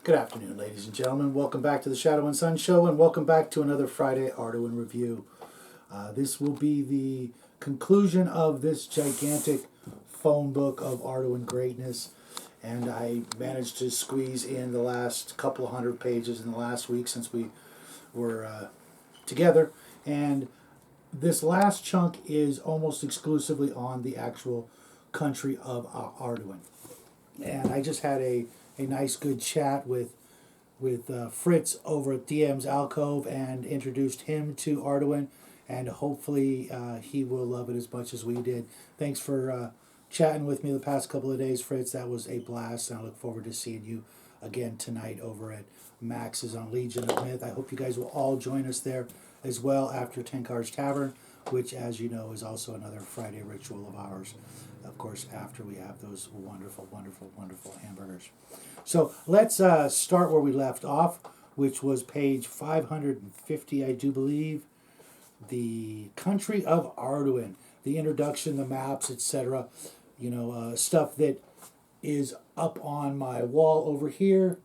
Good afternoon, ladies and gentlemen. Welcome back to the Shadow and Sun Show, and welcome back to another Friday Arduin review. This will be the conclusion of this gigantic phone book of Arduin greatness, and I managed to squeeze in the last couple of hundred pages in the last week since we were together, and this last chunk is almost exclusively on the actual country of Arduin. And I just had a nice good chat with Fritz over at DM's Alcove and introduced him to Arduin, and hopefully he will love it as much as we did. Thanks for chatting with me the past couple of days, Fritz. That was a blast, and I look forward to seeing you again tonight over at Max's on Legion of Myth. I hope you guys will all join us there as well after Tenkar's Tavern, which, as you know, is also another Friday ritual of ours. Of course, after we have those wonderful, wonderful, wonderful hamburgers. So let's start where we left off, which was page 550, I do believe. The country of Arduin, the introduction, the maps, etc. Stuff that is up on my wall over here.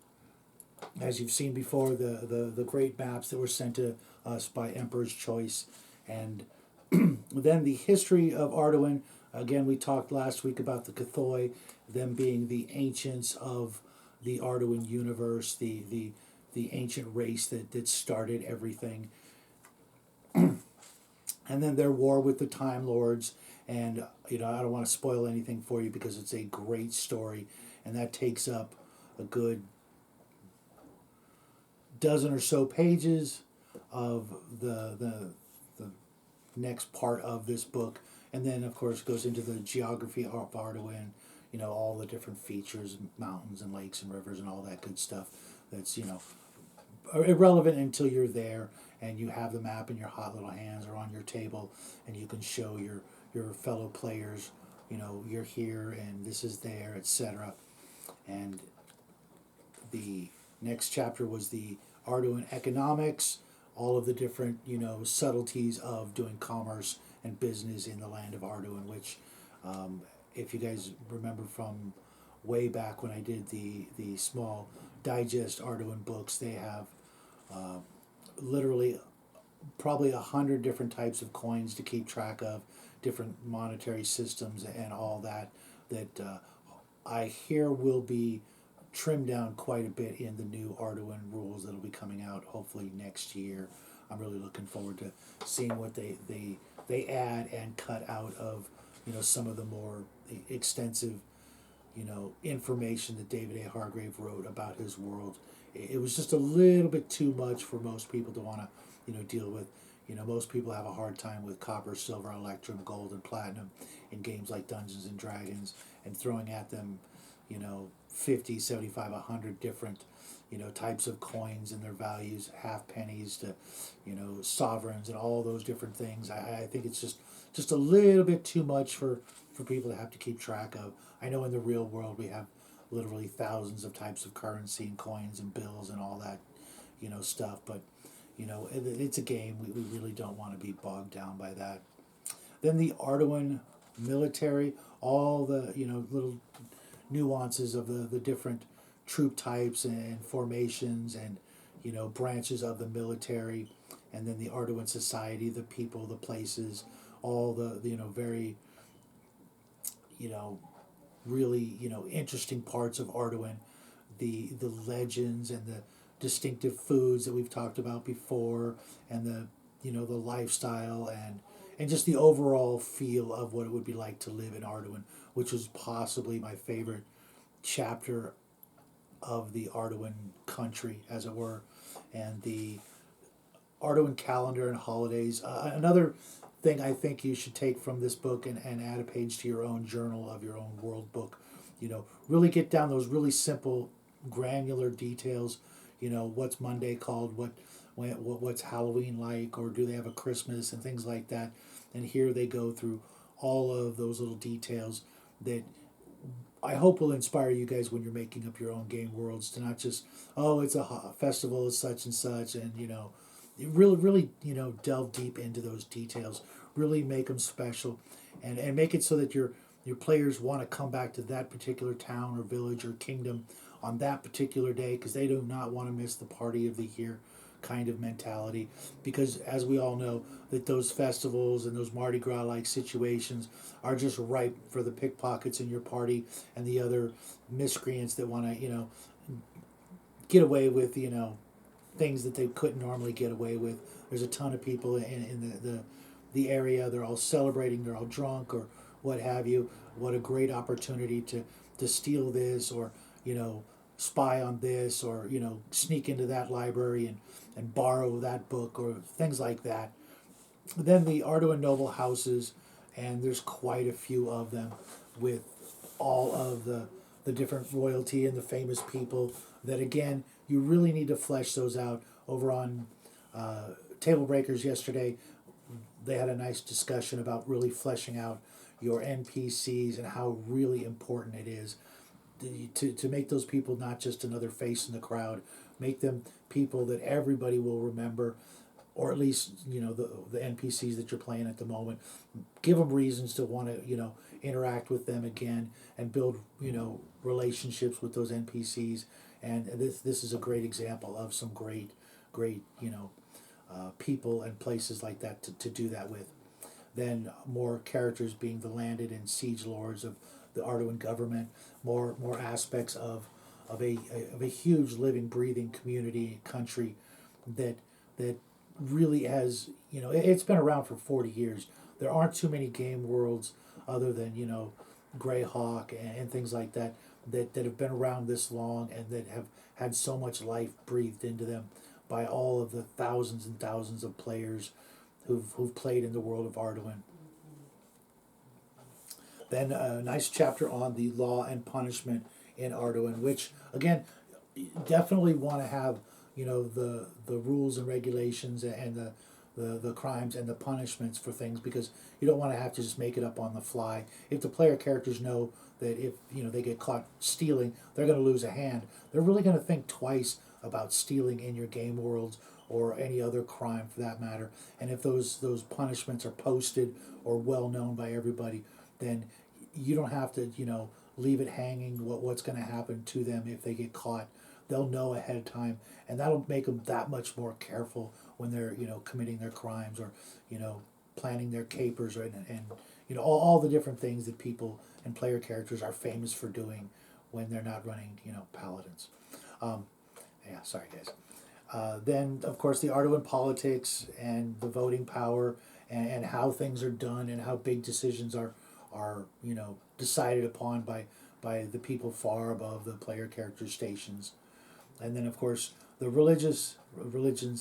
As you've seen before, the great maps that were sent to us by Emperor's Choice. And then the history of Arduin. Again, we talked last week about the Cathoi, them being the ancients of the Arduin universe, the ancient race that started everything. And then their war with the Time Lords. And, I don't want to spoil anything for you because it's a great story. And that takes up a good dozen or so pages of the next part of this book. And then, of course, goes into the geography of Arduin, all the different features, mountains and lakes and rivers and all that good stuff that's, irrelevant until you're there and you have the map in your hot little hands or on your table and you can show your fellow players, you're here and this is there, etc. And the next chapter was the Arduin economics, all of the different, subtleties of doing commerce and business in the land of Arduin, which, if you guys remember from way back when I did the small digest Arduin books, they have literally probably 100 different types of coins to keep track of, different monetary systems and all that I hear will be trimmed down quite a bit in the new Arduin rules that'll be coming out hopefully next year. I'm really looking forward to seeing what they add and cut out of some of the more extensive information that David A. Hargrave wrote about his world. It was just a little bit too much for most people to want to deal with. Most people have a hard time with copper, silver, electrum, gold, and platinum in games like Dungeons and Dragons, and throwing at them 50, 75, 100 different types of coins and their values, half pennies to sovereigns and all those different things. I think it's just a little bit too much for people to have to keep track of. I know in the real world we have literally thousands of types of currency and coins and bills and all that stuff, but it's a game. We really don't want to be bogged down by that. Then the Arduin military, all the little nuances of the different troop types and formations and branches of the military, and then the Arduin society, the people, the places, all the very really interesting parts of Arduin, the legends and the distinctive foods that we've talked about before, and the the lifestyle and just the overall feel of what it would be like to live in Arduin, which was possibly my favorite chapter of the Arduin country, as it were, and the Arduin calendar and holidays. Another thing I think you should take from this book and add a page to your own journal of your own world book. Really get down those really simple, granular details. What's Monday called? What's Halloween like? Or do they have a Christmas and things like that? And here they go through all of those little details that I hope will inspire you guys when you're making up your own game worlds to not just, oh, it's a festival of such and such, and really delve deep into those details, really make them special, and make it so that your players want to come back to that particular town or village or kingdom on that particular day because they do not want to miss the party of the year kind of mentality, because as we all know that those festivals and those Mardi Gras like situations are just ripe for the pickpockets in your party and the other miscreants that want to get away with things that they couldn't normally get away with. There's a ton of people in the area. They're all celebrating. They're all drunk or what have you. What a great opportunity to steal this, or spy on this, or sneak into that library and borrow that book or things like that. Then the Arduin noble houses, and there's quite a few of them with all of the different royalty and the famous people that, again, you really need to flesh those out. Over on Table Breakers yesterday, they had a nice discussion about really fleshing out your NPCs and how really important it is to make those people not just another face in the crowd, make them people that everybody will remember, or at least the NPCs that you're playing at the moment. Give them reasons to want to interact with them again and build relationships with those NPCs. And this is a great example of some great people and places like that to do that with. Then more characters being the landed and siege lords of the Arduin government, more aspects of a huge living, breathing community country that really has it's been around for 40 years. There aren't too many game worlds other than Greyhawk and things like that have been around this long and that have had so much life breathed into them by all of the thousands and thousands of players who've played in the world of Arduin. Then a nice chapter on the law and punishment in Arduin, which again, definitely want to have the rules and regulations and the crimes and the punishments for things, because you don't want to have to just make it up on the fly. If the player characters know that if they get caught stealing, they're going to lose a hand, they're really going to think twice about stealing in your game worlds or any other crime for that matter. And if those punishments are posted or well known by everybody, then you don't have to leave it hanging what's going to happen to them if they get caught. They'll know ahead of time, and that'll make them that much more careful when they're committing their crimes or planning their capers, and all the different things that people and player characters are famous for doing when they're not running paladins. Yeah, sorry guys. Then of course the Arduin politics and the voting power and how things are done and how big decisions are decided upon by the people far above the player character stations. And then of course the religions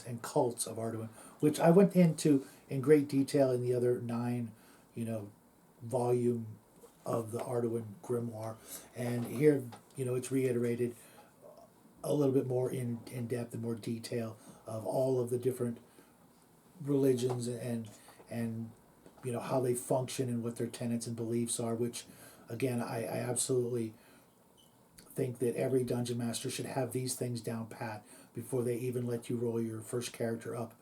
and cults of Arduin, which I went into in great detail in the other 9 volume of the Arduin grimoire, and here it's reiterated a little bit more in depth and more detail of all of the different religions and how they function and what their tenets and beliefs are, which again I absolutely think that every dungeon master should have these things down pat before they even let you roll your first character up,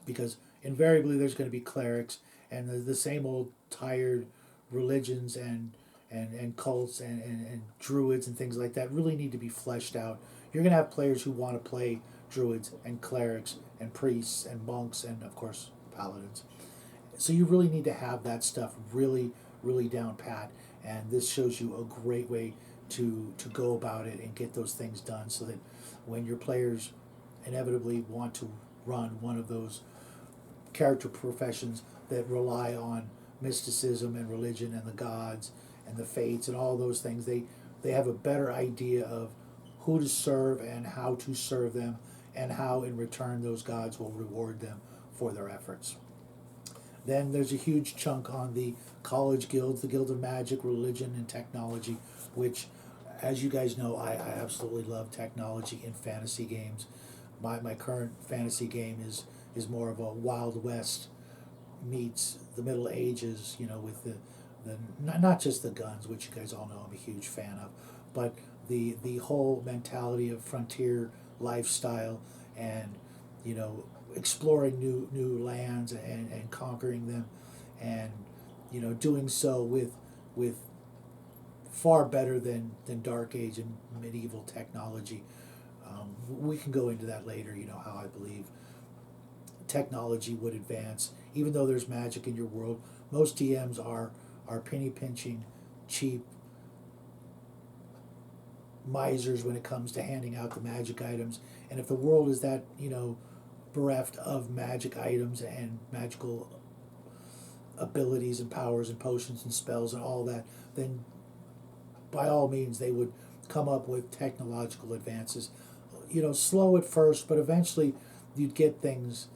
because invariably there's going to be clerics and the same old tired religions and cults and druids and things like that really need to be fleshed out. You're going to have players who want to play druids and clerics and priests and monks and of course paladins. So you really need to have that stuff really, really down pat, and this shows you a great way to go about it and get those things done, so that when your players inevitably want to run one of those character professions that rely on mysticism and religion and the gods and the fates and all those things, they have a better idea of who to serve and how to serve them, and how in return those gods will reward them for their efforts. Then there's a huge chunk on the college guilds, the Guild of Magic, Religion, and Technology, which, as you guys know, I absolutely love technology in fantasy games. My current fantasy game is more of a Wild West meets the Middle Ages, with the not just the guns, which you guys all know I'm a huge fan of, but the whole mentality of frontier lifestyle and exploring new lands and conquering them, and doing so with far better than Dark Age and medieval technology. We can go into that later, how I believe technology would advance. Even though there's magic in your world, most DMs are penny pinching, cheap misers when it comes to handing out the magic items. And if the world is that, bereft of magic items and magical abilities and powers and potions and spells and all that, then by all means they would come up with technological advances. Slow at first, but eventually you'd get things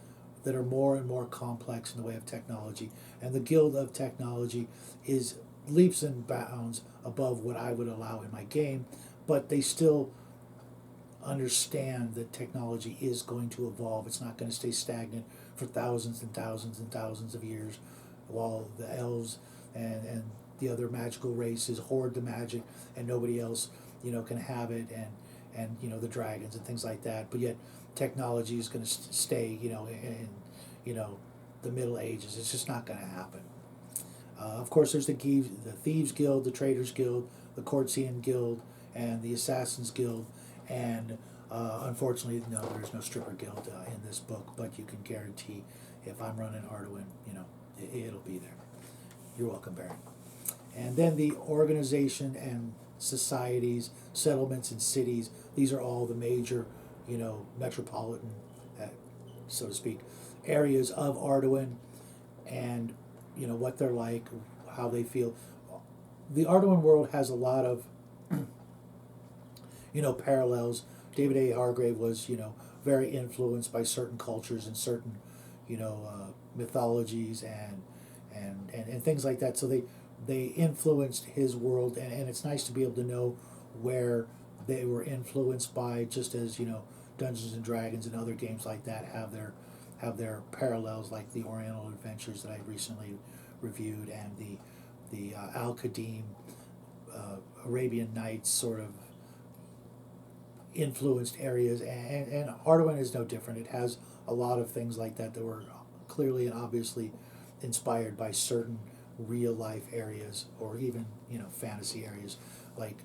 that are more and more complex in the way of technology. And the Guild of Technology is leaps and bounds above what I would allow in my game, but they still understand that technology is going to evolve. It's not going to stay stagnant for thousands and thousands and thousands of years while the elves and the other magical races hoard the magic and nobody else can have it, and the dragons and things like that. But yet technology is going to stay in the Middle Ages. It's just not going to happen. Of course, there's the Thieves Guild, the Traders Guild, the Courtesan Guild, and the Assassins Guild. And unfortunately, no, there's no Stripper Guild in this book, but you can guarantee if I'm running Arduin, it'll be there. You're welcome, Baron. And then the organization and societies, settlements, and cities. These are all the major, metropolitan, so to speak, areas of Arduin, and what they're like, how they feel. The Arduin world has a lot of parallels. David A. Hargrave was very influenced by certain cultures and certain mythologies and things like that. So they influenced his world, and it's nice to be able to know where they were influenced by, just as Dungeons and Dragons and other games like that have their parallels, like the Oriental Adventures that I recently reviewed, and the Al-Qadim Arabian Nights sort of influenced areas, and Arduin is no different. It has a lot of things like that were clearly and obviously inspired by certain real life areas, or even fantasy areas, like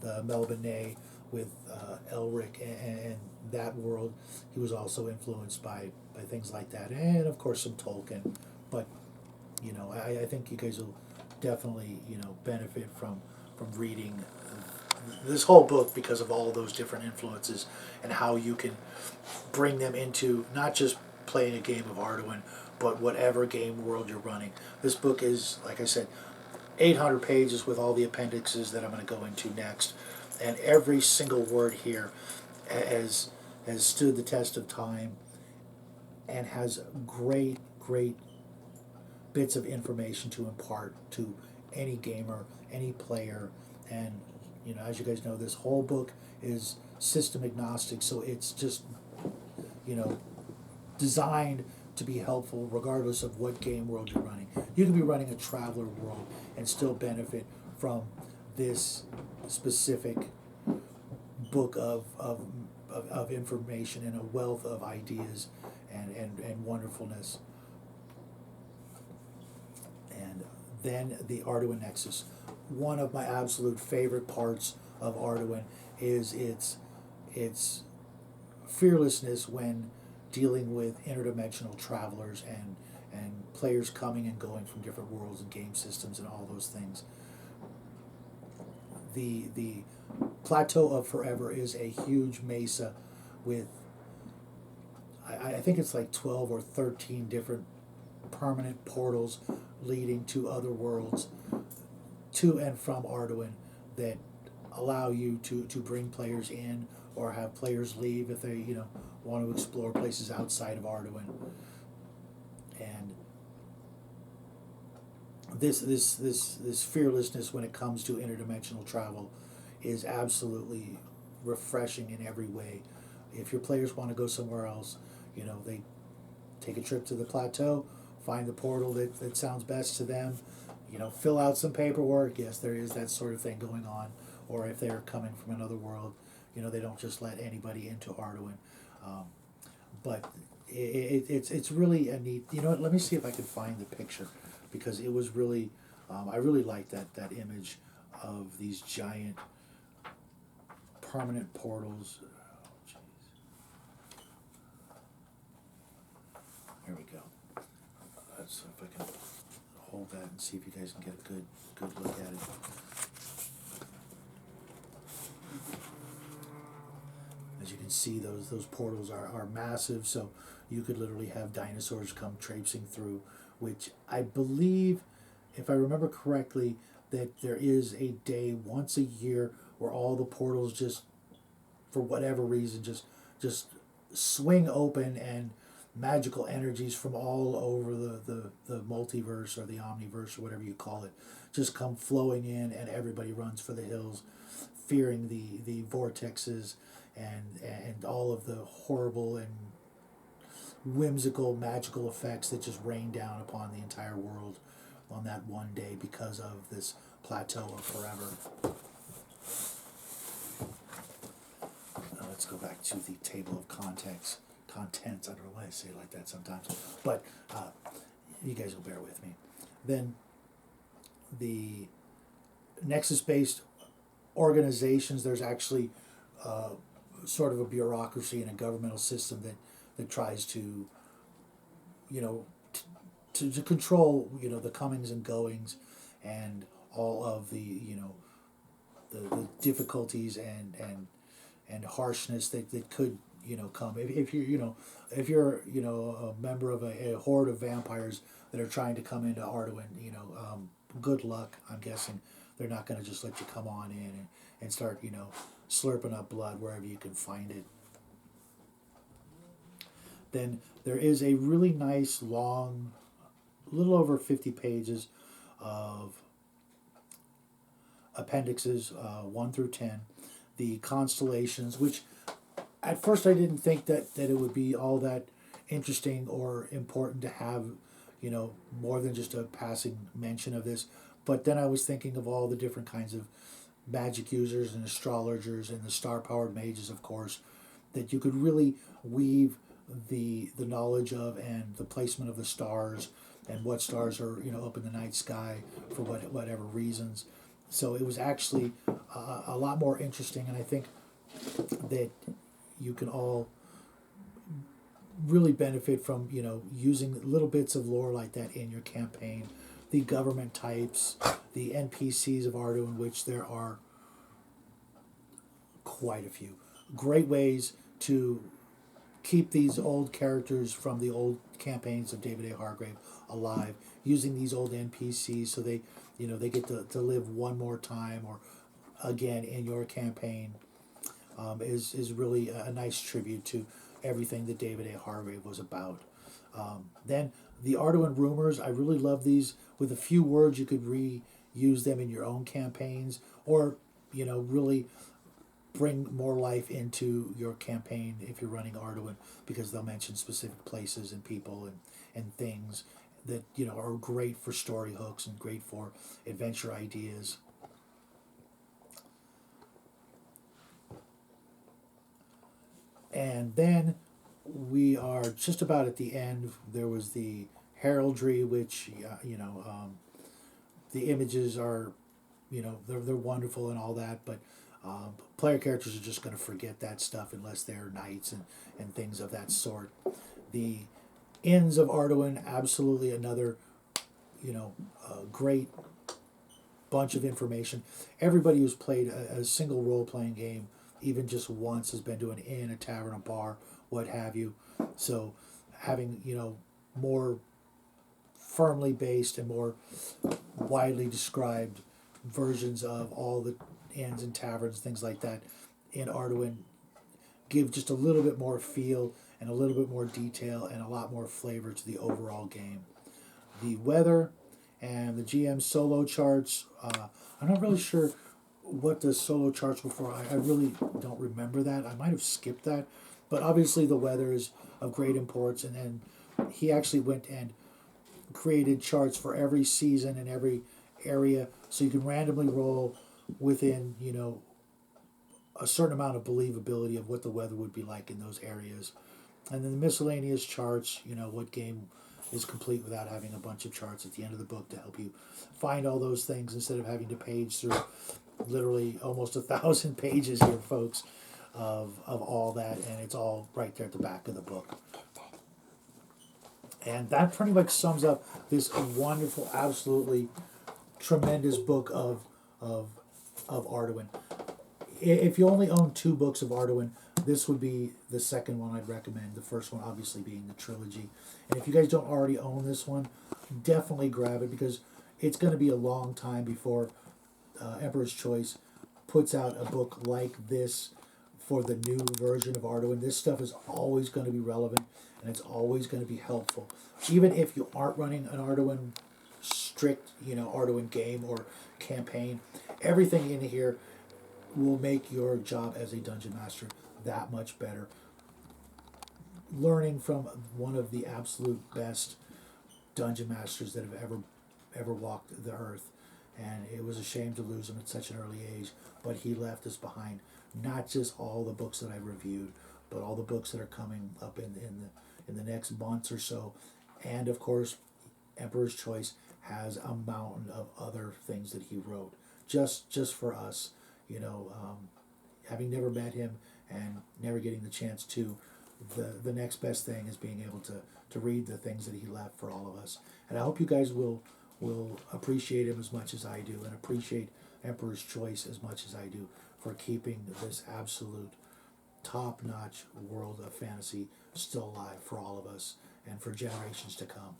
the Melbourne with Elric and that world. He was also influenced by things like that, and of course some Tolkien. But I think you guys will definitely benefit from reading this whole book because of all those different influences and how you can bring them into not just playing a game of Arduin, but whatever game world you're running. This book is, like I said, 800 pages with all the appendixes that I'm going to go into next, and every single word here has stood the test of time and has great bits of information to impart to any gamer, any player. And as you guys know, this whole book is system agnostic, so it's just designed to be helpful regardless of what game world you're running. You can be running a Traveler world and still benefit from this specific book of information and a wealth of ideas and wonderfulness. And then the Arduin Nexus. One of my absolute favorite parts of Arduin is its fearlessness when dealing with interdimensional travelers and players coming and going from different worlds and game systems and all those things. The Plateau of Forever is a huge mesa with, I think it's like 12 or 13 different permanent portals leading to other worlds to and from Arduin that allow you to bring players in or have players leave if they want to explore places outside of Arduin. And this fearlessness when it comes to interdimensional travel is absolutely refreshing in every way. If your players want to go somewhere else, they take a trip to the plateau, find the portal that sounds best to them, fill out some paperwork. Yes, there is that sort of thing going on. Or if they're coming from another world, they don't just let anybody into Arduin. But it's really a neat. Let me see if I can find the picture, because it was really, I really liked that image of these giant permanent portals. Oh, jeez. Here we go. Let's see if I can hold that and see if you guys can get a good look at it. As you can see, those portals are massive, so you could literally have dinosaurs come traipsing through, which I believe, if I remember correctly, that there is a day once a year where all the portals just, for whatever reason, just swing open, and magical energies from all over the multiverse or the omniverse or whatever you call it just come flowing in, and everybody runs for the hills, fearing the vortexes and all of the horrible and whimsical magical effects that just rain down upon the entire world on that one day because of this plateau of forever. Let's go back to the table of contents. I don't know why I say it like that sometimes, but you guys will bear with me. Then the Nexus-based organizations, there's actually sort of a bureaucracy and a governmental system that tries to, to control, the comings and goings and all of the, the difficulties and harshness that could, come if you're a member of a horde of vampires that are trying to come into Arduin. Good luck. I'm guessing they're not going to just let you come on in and start slurping up blood wherever you can find it. Then there is a really nice long, little over 50 pages of appendixes 1 through 10, the constellations, which at first I didn't think that it would be all that interesting or important to have, more than just a passing mention of this. But then I was thinking of all the different kinds of magic users and astrologers and the star-powered mages, of course, that you could really weave the knowledge of and the placement of the stars and what stars are up in the night sky for whatever reasons. So it was actually a lot more interesting, and I think that you can all really benefit from using little bits of lore like that in your campaign. The government types, the NPCs of Arduin, which there are quite a few. Great ways to keep these old characters from the old campaigns of David A. Hargrave alive, using these old NPCs so they get to live one more time or again in your campaign. Is really a nice tribute to everything that David A. Hargrave was about. Then the Arduin rumors, I really love these. With a few words, you could reuse them in your own campaigns, or really bring more life into your campaign if you're running Arduin, because they'll mention specific places and people and things that are great for story hooks and great for adventure ideas. And then we are just about at the end. There was the heraldry, which the images are, they're wonderful and all that, but player characters are just going to forget that stuff unless they're knights and things of that sort. The Inns of Arduin, absolutely another, great bunch of information. Everybody who's played a single role-playing game, even just once, has been to an inn, a tavern, a bar, what have you. So having, more firmly based and more widely described versions of all the inns and taverns, things like that, in Arduin give just a little bit more feel and a little bit more detail and a lot more flavor to the overall game. The weather and the GM solo charts, I'm not really sure what the solo charts were for. I really don't remember that. I might have skipped that. But obviously the weather is of great importance, and then he actually went and created charts for every season and every area, so you can randomly roll within, a certain amount of believability of what the weather would be like in those areas. And then the miscellaneous charts, what game is complete without having a bunch of charts at the end of the book to help you find all those things instead of having to page through literally almost 1,000 pages here, folks, of all that, and it's all right there at the back of the book. And that pretty much sums up this wonderful, absolutely tremendous book of Arduin. If you only own 2 books of Arduin, this would be the second one I'd recommend. The first one obviously being the trilogy. And if you guys don't already own this one, definitely grab it, because it's going to be a long time before Emperor's Choice puts out a book like this for the new version of Arduin. This stuff is always going to be relevant, and it's always going to be helpful. Even if you aren't running an Arduin strict, Arduin game or campaign, everything in here will make your job as a dungeon master that much better. Learning from one of the absolute best dungeon masters that have ever walked the earth, and it was a shame to lose him at such an early age, but he left us behind not just all the books that I reviewed, but all the books that are coming up in the next months or so. And of course, Emperor's Choice has a mountain of other things that he wrote just for us. Having never met him and never getting the chance to, the next best thing is being able to read the things that he left for all of us. And I hope you guys will appreciate him as much as I do, and appreciate Emperor's Choice as much as I do, for keeping this absolute top-notch world of fantasy still alive for all of us and for generations to come.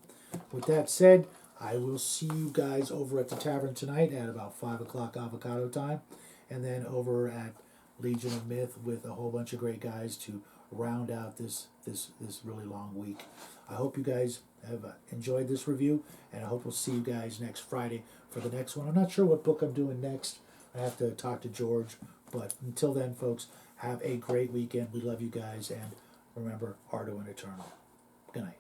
With that said, I will see you guys over at the tavern tonight at about 5 o'clock avocado time, and then over at Legion of Myth with a whole bunch of great guys to round out this really long week. I hope you guys have enjoyed this review, and I hope we'll see you guys next Friday for the next one. I'm not sure what book I'm doing next. I have to talk to George, but until then, folks, have a great weekend. We love you guys, and remember, Arduin Eternal. Good night.